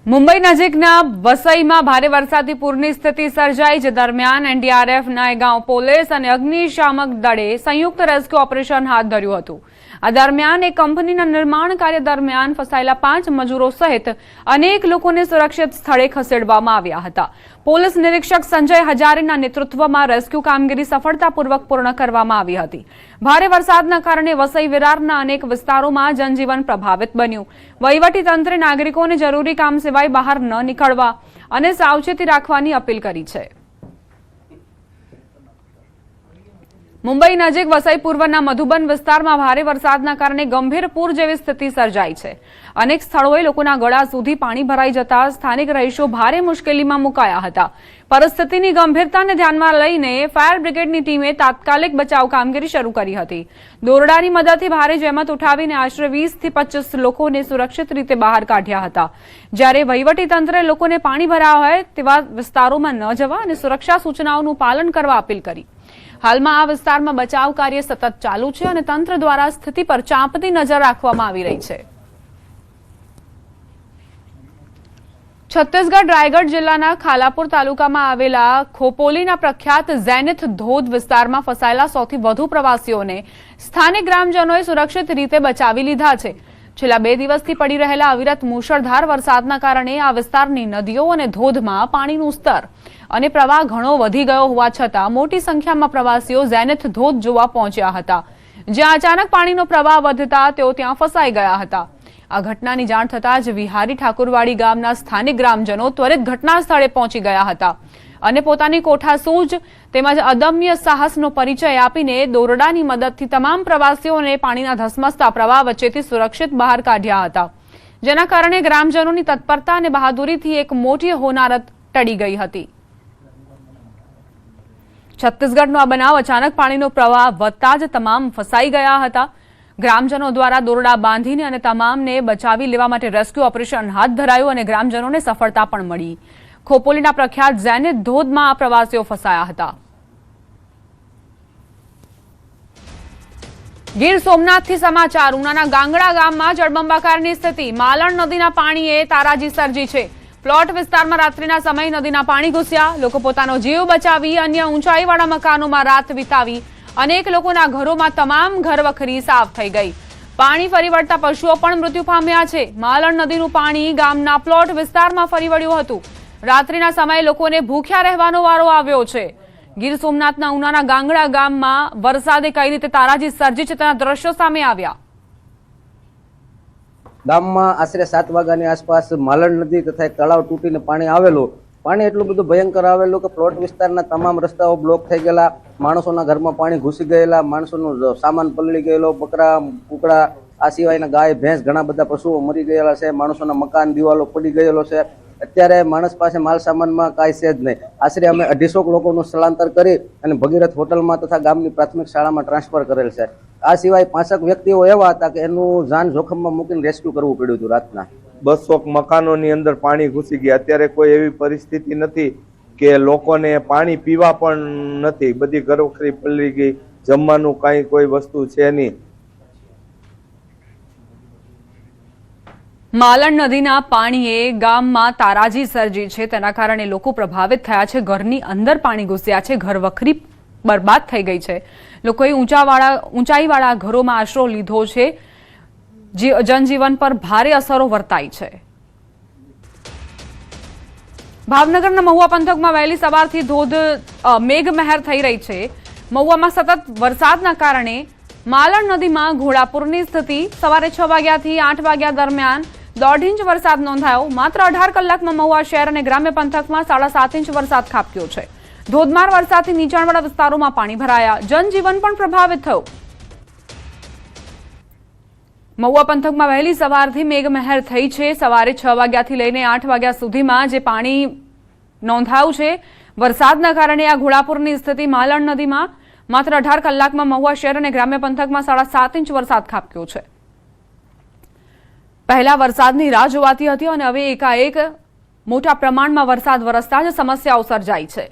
મુંબઈ નજીકના વસઈમાં ભારે વરસાદથી પૂરની સ્થિતિ સર્જાઈ, જે દરમિયાન એનડીઆરએફ, નાયગાંવ પોલીસ અને અગ્નિશામક દળે સંયુક્ત રેસ્ક્યુ ઓપરેશન હાથ ધર્યું હતું। આ દરમિયાન એક કંપનીના નિર્માણ કાર્ય દરમિયાન ફસાયેલા 5 મજૂરો સહિત અનેક લોકોને સુરક્ષિત સ્થળે ખસેડવામાં આવ્યા હતા। પોલીસ નિરીક્ષક સંજય હજારેના નેતૃત્વમાં રેસ્ક્યુ કામગીરી સફળતાપૂર્વક પૂર્ણ કરવામાં આવી હતી। ભારે વરસાદના કારણે વસઈ વિરારના અનેક વિસ્તારોમાં જનજીવન પ્રભાવિત બન્યું। વહીવટી તંત્રે નાગરિકોને જરૂરી કામ સિવાય બહાર ન નીકળવા અને સાવચેતી રાખવાની અપીલ કરી છે। મુંબઈ નજીક વસઈ પૂર્વના મધુબન વિસ્તારમાં ભારે વરસાદના કારણે ગંભીર પૂર જેવી સ્થિતિ સર્જાઈ છે। અનેક સ્થળોએ લોકોના ગળા સુધી પાણી ભરાઈ જતા સ્થાનિક રહીશો ભારે મુશ્કેલીમાં મુકાયા હતા। પરિસ્થિતિની ગંભીરતાને ધ્યાનમાં લઈને ફાયર બ્રિગેડની ટીમે તાત્કાલિક બચાવ કામગીરી શરૂ કરી હતી। દોરડાની મદદથી ભારે જહેમત ઉઠાવીને આશરે 20 થી 25 લોકોને સુરક્ષિત રીતે બહાર કાઢ્યા હતા। જ્યારે વહીવટી તંત્રે લોકોને પાણી ભરાયા હોય તેવા વિસ્તારોમાં ન જવા અને સુરક્ષા સૂચનાઓનું પાલન કરવા અપીલ કરી। હાલમાં આ વિસ્તારમાં બચાવ કાર્ય સતત ચાલુ છે અને તંત્ર દ્વારા સ્થિતિ પર ચાંપતી નજર રાખવામાં આવી રહી છે। છત્તીસગઢ રાયગઢ જિલ્લાના ખાલાપુર તાલુકામાં આવેલા ખોપોલીના પ્રખ્યાત ઝેનિથ ધોધ વિસ્તારમાં ફસાયેલા સૌથી વધુ પ્રવાસીઓને સ્થાનિક ગ્રામજનોએ સુરક્ષિત રીતે બચાવી લીધા છે। છેલ્લા 2 દિવસથી પડી રહેલા અવિરત મુશળધાર વરસાદના કારણે આ વિસ્તારની નદીઓ અને ધોધમાં પાણીનું સ્તર અને પ્રવાહ ઘણો વધી ગયો હોવા છતાં મોટી સંખ્યામાં પ્રવાસીઓ ઝેનિથ ધોધ જોવા પહોંચ્યા હતા, જ્યાં અચાનક પાણીનો પ્રવાહ વધતા તેઓ ત્યાં ફસાઈ ગયા હતા। આ ઘટનાની જાણ થતાં જ વિહારી ઠાકુરવાડી ગામના સ્થાનિક ગ્રામજનો ત્વરિત ઘટના સ્થળે પહોંચી ગયા હતા અને પોતાની કોઠાસૂઝ તેમજ અદમ્ય સાહસનો પરિચય આપીને દોરડાની મદદથી તમામ પ્રવાસીઓને પાણીના ધસમસતા પ્રવાહ વચ્ચેથી સુરક્ષિત બહાર કાઢ્યા હતા, જેના કારણે ગ્રામજનોની તત્પરતા અને બહાદુરીથી એક મોટી હોનારત ટળી ગઈ હતી। છત્તીસગઢનો આ બનાવ અચાનક પાણીનો પ્રવાહ વધતા જ તમામ ફસાઈ ગયા હતા। ગ્રામજનો દ્વારા દોરડા બાંધીને અને તમામને બચાવી લેવા માટે રેસ્ક્યુ ઓપરેશન હાથ ધરાયું અને ગ્રામજનોને સફળતા પણ મળી। ખોપોલીના પ્રખ્યાત ઝેનિથ ધોધમાં આ પ્રવાસીઓ ફસાયા હતા। ગીર સોમનાથથી સમાચાર। ઉનાના ગાંગડા ગામમાં જળબંબાકારની સ્થિતિ। માલણ નદીના પાણીએ તારાજી સર્જી છે। પ્લોટ વિસ્તારમાં રાત્રિના સમયે નદીના પાણી ઘૂસ્યા। લોકો પોતાનો જીવ બચાવી અન્ય ઊંચાઈવાળા મકાનોમાં રાત વિતાવી। અનેક લોકોના ઘરોમાં તમામ ઘરવખરી સાફ થઈ ગઈ। પાણી ફરી વળતા પશુઓ પણ મૃત્યુ પામ્યા છે। માલણ નદીનું પાણી ગામના પ્લોટ વિસ્તારમાં ફરી વળ્યું હતું। રાત્રિના સમયે લોકોને ભૂખ્યા રહેવાનો વારો આવ્યો છે। ગીર સોમનાથના ઉનાના ગાંગડા ગામમાં વરસાદે કઈ રીતે તારાજી સર્જી છે તેના દ્રશ્યો સામે આવ્યા। ગામમાં આશરે 7 વાગ્યાની આસપાસ માલણ નદી તથા એક તળાવ તૂટીને પાણી આવેલું। પાણી એટલું બધું ભયંકર આવેલું કે પ્લોટ વિસ્તારના તમામ રસ્તાઓ બ્લોક થઈ ગયેલા। માણસોના ઘરમાં પાણી ઘૂસી ગયેલા। માણસોનો સામાન પલળી ગયેલો, બકરા, કુકડા, આ સિવાયના ગાય, ભેંસ, ઘણા બધા પશુઓ મરી ગયેલા છે। માણસોના મકાન, દિવાલો પડી ગયેલો છે। અત્યારે માણસ પાસે માલ સામાનમાં કાંઈ છે જ નહીં। આશરે અમે 250 લોકોનું સ્થળાંતર કરી અને ભગીરથ હોટલમાં તથા ગામની પ્રાથમિક શાળામાં ટ્રાન્સફર કરેલ છે। આ સિવાય 5 વ્યક્તિઓ એવા હતા કે એનું જાન જોખમમાં મૂકીને રેસ્ક્યુ કરવું પડ્યું હતું રાતના। 200 મકાનોની અંદર પાણી ઘૂસી ગયા। અત્યારે કોઈ એવી પરિસ્થિતિ નથી કે લોકોને પાણી પીવા પણ નથી। બધી ઘરવખરી પલળી ગઈ, જમવાનું કાંઈ કોઈ વસ્તુ છે નહીં। માલણ નદીના પાણીએ ગામમાં તારાજી સર્જી છે, તેના કારણે લોકો પ્રભાવિત થયા છે। ઘરની અંદર પાણી ઘૂસ્યા છે, ઘરવખરી બરબાદ થઈ ગઈ છે। લોકોએ ઊંચાઈવાળા ઘરોમાં આશરો લીધો છે। જનજીવન પર ભારે અસરો વર્તાઈ છે। ભાવનગરના મહુવા પંથકમાં વહેલી સવારથી મેઘમહેર થઈ રહી છે। મહુવામાં સતત વરસાદના કારણે માલણ નદીમાં ઘોડાપુરની સ્થિતિ। સવારે 6 વાગ્યાથી 8 વાગ્યા દરમિયાન 1.5 ઇંચ વરસાદ નોંધાયો। માત્ર 18 કલાકમાં મહુવા શહેર અને ગ્રામ્ય પંથકમાં 7.5 ઇંચ વરસાદ ખાબક્યો છે। ધોધમાર વરસાદથી નીચાણવાળા વિસ્તારોમાં પાણી ભરાયા, જનજીવન પણ પ્રભાવિત થયું। મહુવા પંથકમાં વહેલી સવારથી મેઘમહેર થઈ છે। સવારે 6 વાગ્યાથી લઈને 8 વાગ્યા સુધીમાં જે પાણી નોંધાયું છે વરસાદના કારણે આ ઘોડાપુરની સ્થિતિ। માલણ નદીમાં માત્ર 18 કલાકમાં મહુવા શહેર અને ગ્રામ્ય પંથકમાં 7.5 ઇંચ વરસાદ ખાબક્યો છે। પહેલા વરસાદની રાહ જોવાતી હતી અને હવે એકાએક મોટા પ્રમાણમાં વરસાદ વરસતા જ સમસ્યાઓ સર્જાઈ છે।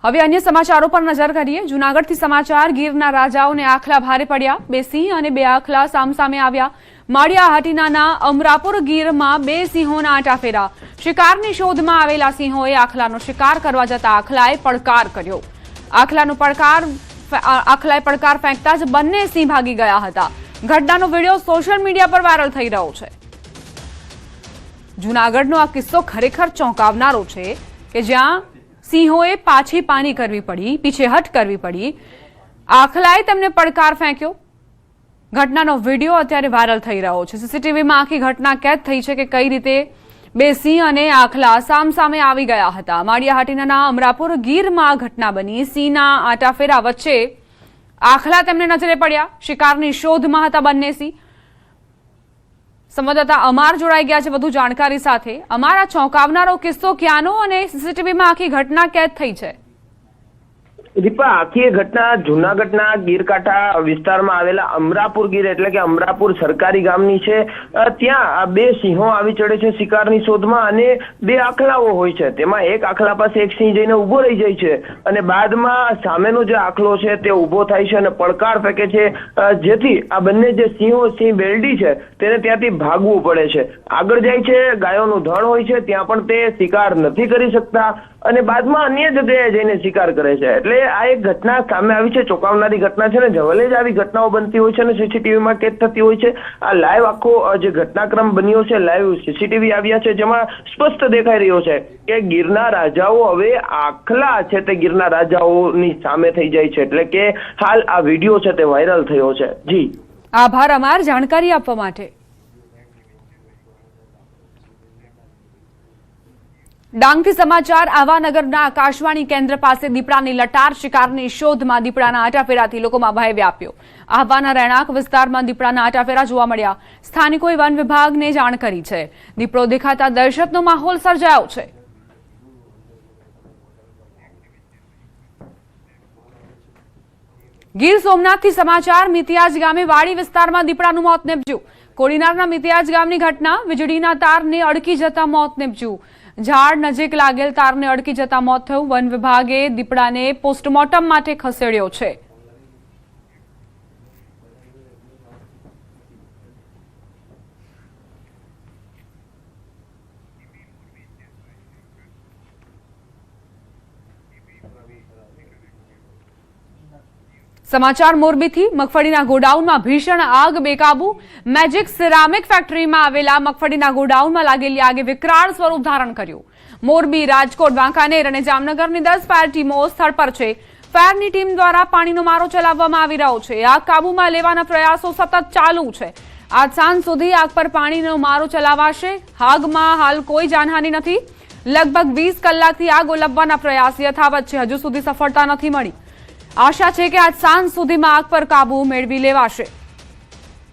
હવે અન્ય સમાચારો પર નજર કરીએ। જૂનાગઢથી સમાચાર। ગીરના રાજાઓને આખલા ભારે પડ્યા। 2 સિંહ અને 2 આખલા સામસામે આવ્યા। માળિયા હાટીનાના અમરાપુર ગીરમાં 2 સિંહોના આંટાફેરા। શિકારની શોધમાં આવેલા સિંહોએ આખલાનો શિકાર કરવા જતા આખલાએ પડકાર કર્યો। આખલાએ પડકાર ફેંકતા જ બંને સિંહ ભાગી ગયા હતા। ઘટનાનો વિડીયો સોશિયલ મીડિયા પર વાયરલ થઈ રહ્યો છે। જૂનાગઢનો આ કિસ્સો ખરેખર ચોંકાવનારો છે કે જ્યાં સિંહોએ પાછી પાની કરવી પડી, પીછેહટ કરવી પડી, આખલાએ તેમને પડકાર ફેંક્યો। ઘટનાનો વિડીયો અત્યારે વાયરલ થઈ રહ્યો છે। સીસીટીવીમાં આખી ઘટના કેદ થઈ છે કે કઈ રીતે 2 સિંહ અને આખલા સામસામે આવી ગયા હતા। માળિયા હાટીનાના અમરાપુર ગીરમાં આ ઘટના બની। સિંહના આંટાફેરા વચ્ચે આખલા તેમને નજરે પડ્યા। શિકારની શોધમાં હતા બંને સિંહ। સંવાદદાતા અમાર જોડાઈ ગયા છે વધુ જાણકારી સાથે। અમારા ચોંકાવનારો કિસ્સો ક્યાંનો અને સીસીટીવીમાં આખી ઘટના કેદ થઈ છે? દીપા, આખી ઘટના જૂનાગઢના ગીરકાંઠા વિસ્તારમાં આવેલા અમરાપુર ગીર એટલે કે અમરાપુર સરકારી ગામની છે। ત્યાં 2 સિંહો આવી ચડે છે શિકારની શોધમાં અને 2 આખલાઓ હોય છે। તેમાં એક આખલા પાસે એક સિંહ જઈને ઉભો રહી જાય છે અને બાદમાં સામેનો જે આખલો છે તે ઉભો થાય છે અને પડકાર ફેંકે છે, જેથી આ બંને જે સિંહ બેલડી છે તેને ત્યાંથી ભાગવું પડે છે। આગળ જાય છે, ગાયોનું ધણ હોય છે ત્યાં પણ તે શિકાર નથી કરી શકતા અને બાદમાં અન્ય જગ્યાએ જઈને શિકાર કરે છે। એટલે આ એક ઘટના સામે આવી છે, ચોંકાવનારી ઘટના છે ને જવલે જ આવી ઘટનાઓ બનતી હોય છે અને સીસીટીવીમાં કેદ થતી હોય છે। આ લાઈવ આખો જે ઘટનાક્રમ બન્યો છે, લાઈવ સીસીટીવી આવ્યા છે જેમાં સ્પષ્ટ દેખાઈ રહ્યો છે કે ગીરના રાજાઓ હવે આખલા છે તે ગીરના રાજાઓની સામે થઈ જાય છે। એટલે કે હાલ આ વિડીયો છે તે વાયરલ થયો છે। જી આભાર અમાર જાણકારી આપવા માટે। ડાંગથી સમાચાર। આવાનગરના આકાશવાણી કેન્દ્ર પાસે દીપડાની લટાર। શિકારની શોધમાં દીપડાના આંટાફેરાથી લોકોમાં ભય વ્યાપ્યો। આહવાના રહેણાંક વિસ્તારમાં દીપડાના આંટાફેરા જોવા મળ્યા। સ્થાનિકોએ વન વિભાગને જાણ કરી છે। દીપડો દેખાતા દહેશતનો માહોલ સર્જાયો છે। ગીર સોમનાથથી સમાચાર। મિતિયાજ ગામે વાડી વિસ્તારમાં દીપડાનું મોત નીપજ્યું। કોડીનારના મિતિયાજ ગામની ઘટના। વીજળીના તારને અડકી જતા મોત નીપજ્યું। ઝાડ નજીક લાગેલ તારને અડકી જતા મોત થયું। વન વિભાગે દીપડાને પોસ્ટમોર્ટમ માટે ખસેડ્યો છે। સમાચાર મોરબીથી। મગફળીના ગોડાઉનમાં ભીષણ આગ બેકાબુ। મેજિક સિરામિક ફેક્ટરીમાં આવેલા મગફળીના ગોડાઉનમાં લાગેલી આગે વિકરાળ સ્વરૂપ ધારણ કર્યું। મોરબી, રાજકોટ, વાંકાનેર અને જામનગરની 10 ફાયર ટીમો સ્થળ પર છે। ફાયરની ટીમ દ્વારા પાણીનો મારો ચલાવવામાં આવી રહ્યો છે। આગ કાબૂમાં લેવાના પ્રયાસો સતત ચાલુ છે। આજ સાંજ સુધી આગ પર પાણીનો મારો ચલાવાશે। આગમાં હાલ કોઈ જાનહાનિ નથી। લગભગ 20 કલાકથી આગ ઓલવવાના પ્રયાસ યથાવત છે। હજુ સુધી સફળતા નથી મળી। આશા છે કે આજ સાંજ સુધીમાં આગ પર કાબુ મેળવી લેવાશે।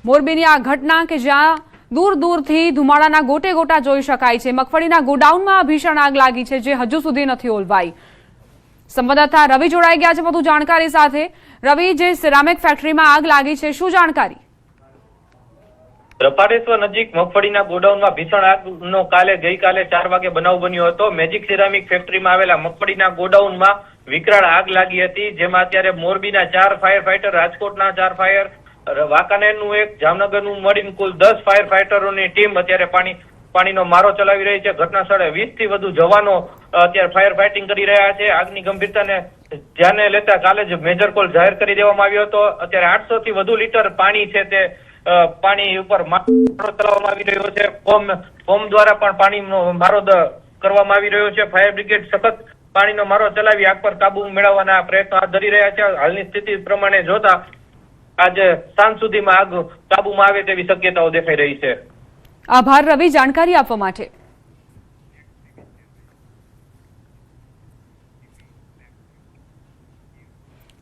મોરબીની આ ઘટના કે જ્યાં દૂર દૂરથી ધુમાડાના ગોટે ગોટા જોઈ શકાય છે। મગફળીના ગોડાઉનમાં ભીષણ આગ લાગી છે જે હજુ સુધી નથી ઓલવાઈ। સંવાદદાતા રવિ જોડાઈ ગયા છે વધુ જાણકારી સાથે। રવિ, જે સિરામિક ફેક્ટરીમાં આગ લાગી છે, શું જાણકારી? રફાળેશ્વર નજીક મગફળીના ગોડાઉનમાં ભીષણ આગનો ગઈકાલે 4 વાગે બનાવ બન્યો હતો। મેજિક સિરામિક ફેક્ટરીમાં આવેલા મગફળીના ગોડાઉનમાં વિકરાળ આગ લાગી હતી, જેમાં અત્યારે મોરબીના 4 ફાયર ફાઈટર, રાજકોટના 4 ફાયર, વાંકાનેરનું 1, જામનગરનું મળીને કુલ 10 ફાયર ફાઈટરોની ટીમ અત્યારે પાણીનો મારો ચલાવી રહી છે। ઘટના સ્થળે 20 થી વધુ જવાનો અત્યારે ફાયર ફાઇટિંગ કરી રહ્યા છે। આગની ગંભીરતાને ધ્યાને લેતા કાલે જ મેજર કોલ જાહેર કરી દેવામાં આવ્યો હતો। અત્યારે 800 થી વધુ લીટર પાણી છે તે પાણી ઉપર મારો ચલાવવામાં આવી રહ્યો છે। ફોર્મ દ્વારા પણ પાણીનો મારો કરવામાં આવી રહ્યો છે। ફાયર બ્રિગેડ સતત પાણીનો મારો ચલાવી આગ પર કાબુ મેળવવાના પ્રયત્નો હાથ ધરી રહ્યા છે। હાલની સ્થિતિ પ્રમાણે જોતા આજે સાંજ સુધીમાં આગ કાબુમાં આવે તેવી શક્યતાઓ દેખાઈ રહી છે। આભાર રવિ જાણકારી આપવા માટે।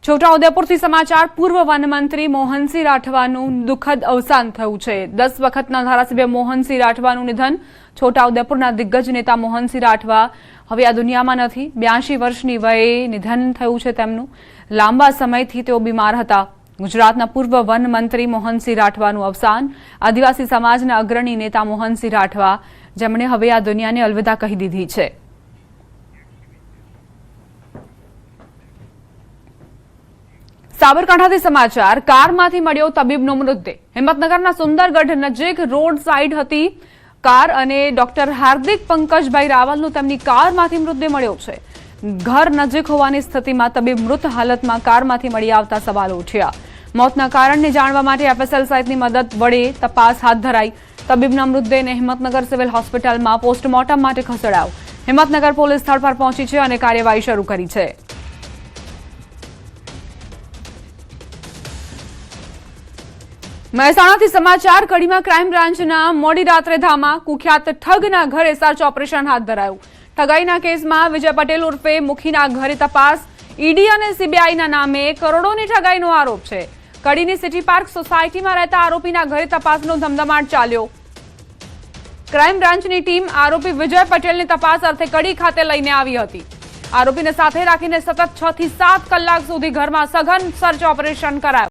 છોટાઉદેપુરથી સમાચાર। પૂર્વ વનમંત્રી મોહનસિંહ રાઠવાનું દુઃખદ અવસાન થયું છે। 10 વખતના ધારાસભ્ય મોહનસિંહ રાઠવાનું નિધન। છોટાઉદેપુરના દિગ્ગજ નેતા મોહનસિંહ રાઠવા હવે આ દુનિયામાં નથી। 82 વર્ષની વયે નિધન થયું છે તેમનું। લાંબા સમયથી તેઓ બીમાર હતા। ગુજરાતના પૂર્વ વન મંત્રી મોહનસિંહ રાઠવાનું અવસાન। આદિવાસી સમાજના અગ્રણી નેતા મોહનસિંહ રાઠવા, જેમણે હવે આ દુનિયાને અલવિદા કહી દીધી છે। સાબરકાંઠાથી સમાચાર કારમાંથી મળ્યો તબીબનો મૃતદેહ હિંમતનગરના સુંદરગઢ નજીક રોડ સાઇડ હતી કાર અને ડોક્ટર હાર્દિક પંકજભાઈ રાવલનો તેમની કારમાંથી મૃતદેહ મળ્યો છે ઘર નજીક હોવાની સ્થિતિમાં તબીબ મૃત હાલતમાં કારમાંથી મળી આવતા સવાલો ઉઠ્યા મોતના કારણને જાણવા માટે એફએસએલ સહિતની મદદ વડે તપાસ હાથ ધરાઈ તબીબના મૃતદેહને હિંમતનગર સિવિલ હોસ્પિટલમાં પોસ્ટમોર્ટમ માટે ખસેડાયો હિંમતનગર પોલીસ સ્થળ પર પહોંચી છે અને કાર્યવાહી શરૂ કરી છે મહેસાણાથી સમાચાર કડીમાં ક્રાઇમ બ્રાન્ચના મોડી રાત્રે ધામા કુખ્યાત ઠગના ઘરે સર્ચ ઓપરેશન હાથ ધરાયું ઠગાઈના કેસમાં વિજય પટેલ ઉર્ફે મુખીના ઘરે તપાસ ઈડી અને સીબીઆઈના નામે કરોડોની ઠગાઈનો આરોપ છે કડીની સિટી પાર્ક સોસાયટીમાં રહેતા આરોપીના ઘરે તપાસનો ધમધમાટ ચાલ્યો ક્રાઇમ બ્રાન્ચની ટીમ આરોપી વિજય પટેલની તપાસ અર્થે કડી ખાતે લઈને આવી હતી આરોપીને સાથે રાખીને સતત 6 થી 7 કલાક સુધી ઘરમાં સઘન સર્ચ ઓપરેશન કરાયું